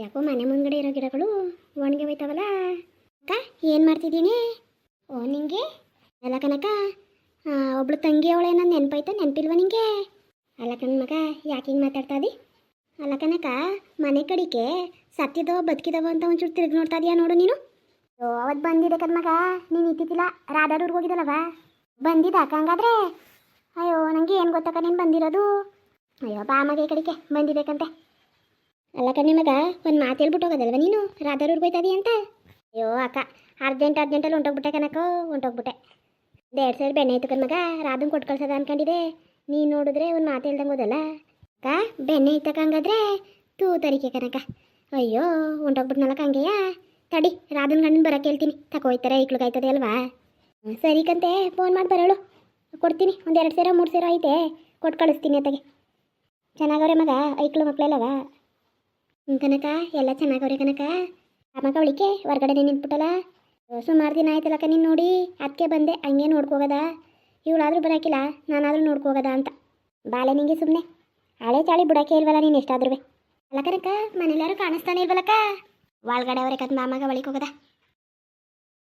ಯಾಕೋ ಮನೆ ಮುಂದ್ಗಡೆ ಇರೋ ಗಿಡಗಳು ಒಣಗಿ ಹೋಯ್ತಾವಲ್ಲ. ಅಕ್ಕ ಏನು ಮಾಡ್ತಿದ್ದೀನಿ? ಓ ನಿಂಗೆ ಅಲ್ಲ ಕನಕ, ಒಬ್ಳು ತಂಗಿ ಅವಳೆ ನನ್ನ ನೆನಪಾಯ್ತಾ? ನೆನಪಿಲ್ವ ನಿಂಗೆ? ಅಲ್ಲ ಕಣ ಮಗ, ಯಾಕೆ ಹಿಂಗೆ ಮಾತಾಡ್ತಾ ಇದ್ದಿ? ಅಲ್ಲ ಕನಕ, ಮನೆ ಕಡಿಕೆ ಸತ್ತಿದವ ಬದುಕಿದವ ಅಂತ ಒಂಚೂರು ತಿರುಗಿ ನೋಡ್ತಾ ಇದೀಯಾ ನೋಡು ನೀನು. ಅವತ್ತು ಬಂದಿದೆ ಕಣ ಮಗ, ನೀನು ಇದ್ದಿದ್ದಿಲ್ಲ, ರಾಧಾರೂರ್ಗೆ ಹೋಗಿದ್ದಲ್ಲವ ಬಂದಿದ್ದ ಅಕ್ಕ. ಹಂಗಾದ್ರೆ ಅಯ್ಯೋ ನನಗೆ ಏನು ಗೊತ್ತಕ್ಕ ನೀನು ಬಂದಿರೋದು. ಅಯ್ಯೋ ಬಾ ಮಗ ಈ ಕಡಿಕೆ ಬಂದಿಬೇಕಂತೆ. ಅಲ್ಲ ಕಣ್ಣೆ ಮಗ, ಒಂದು ಮಾತು ಹೇಳ್ಬಿಟ್ಟು ಹೋಗೋದಲ್ವ ನೀನು ರಾಧಾರೂರ್ಗೆ ಹೋಯ್ತದಿ ಅಂತ? ಅಯ್ಯೋ ಅಕ್ಕ, ಅರ್ಜೆಂಟಲ್ಲಿ ಹೊಂಟೋಗ್ಬಿಟ್ಟೆ ಕನಕೋ, ಹೊಂಟೋಗ್ಬಿಟ್ಟೆ. 2,000 ಬೆಣ್ಣೆ ಆಯ್ತು ಕಣ ಮಗ, ರಾಧನ್ ಕೊಟ್ಟು ಕಳ್ಸೋದ ಅನ್ಕೊಂಡಿದೆ. ನೀನು ನೋಡಿದ್ರೆ ಒಂದು ಮಾತು ಹೇಳ್ದಂಗೆ ಹೋದಲ್ಲ ಅಕ್ಕ. ಬೆಣ್ಣೆ ಇತ್ತಕ್ಕಂಗಾದ್ರೆ ತೂ ತರಿಕೆ ಕನಕ. ಅಯ್ಯೋ ಹೊಂಟೋಗ್ಬಿಟ್ನಲ್ಲ ಹಂಗೆಯಾ. ತಡಿ, ರಾಧನ್ ಗಂಡನ ಬರೋಕೆ ಹೇಳ್ತೀನಿ, ತಗೋಯ್ತಾರೆ ಐಕ್ಳಿಗಾಯ್ತದೆ ಅಲ್ವಾ. ಸರಿ ಕಂತೆ, ಫೋನ್ ಮಾಡಿ ಬರೋಳು, ಕೊಡ್ತೀನಿ. ಒಂದು 2,000 3,000 ಐತೆ, ಕೊಟ್ಟು ಕಳಿಸ್ತೀನಿ ಅತ್ತಗೆ. ಚೆನ್ನಾಗವ್ರೆ ಮಗ ಐಕ್ಳು ಮಕ್ಕಳೆಲ್ಲವ? ಕನಕ ಎಲ್ಲ ಚೆನ್ನಾಗವ್ರೆ ಕನಕ. ಆ ಮಗ ಅವಳಿಕೆ ಹೊರ್ಗಡೆ ನಿಂತ್ಬಿಟ್ಟಲ್ಲ, ಸುಮಾರು ದಿನ ಆಯ್ತಲ್ಲಕ್ಕ ನೀನು ನೋಡಿ, ಅದಕ್ಕೆ ಬಂದೆ ಹಂಗೆ ನೋಡ್ಕೋಗದ. ಇವಳಾದರೂ ಬರೋಕಿಲ್ಲ, ನಾನಾದರೂ ನೋಡ್ಕೋಗದ ಅಂತ. ಬಾಳೆ ನಿಂಗೆ ಸುಮ್ಮನೆ ಹಳೆ ಚಾಳಿ ಬಿಡೋಕೆ ಇಲ್ವಲ್ಲ ನೀನು ಎಷ್ಟಾದ್ರೂ. ಅಲ್ಲ ಕನಕ, ಮನೆಯಲ್ಲಾರು ಕಾಣಿಸ್ತಾನೆ ಇಲ್ವಲ್ಲಕ್ಕ? ಒಳಗಡೆ ಅವ್ರೆ ಕತ್ ಮಾಮಗ ಒಳಿಗೆ ಹೋಗದ.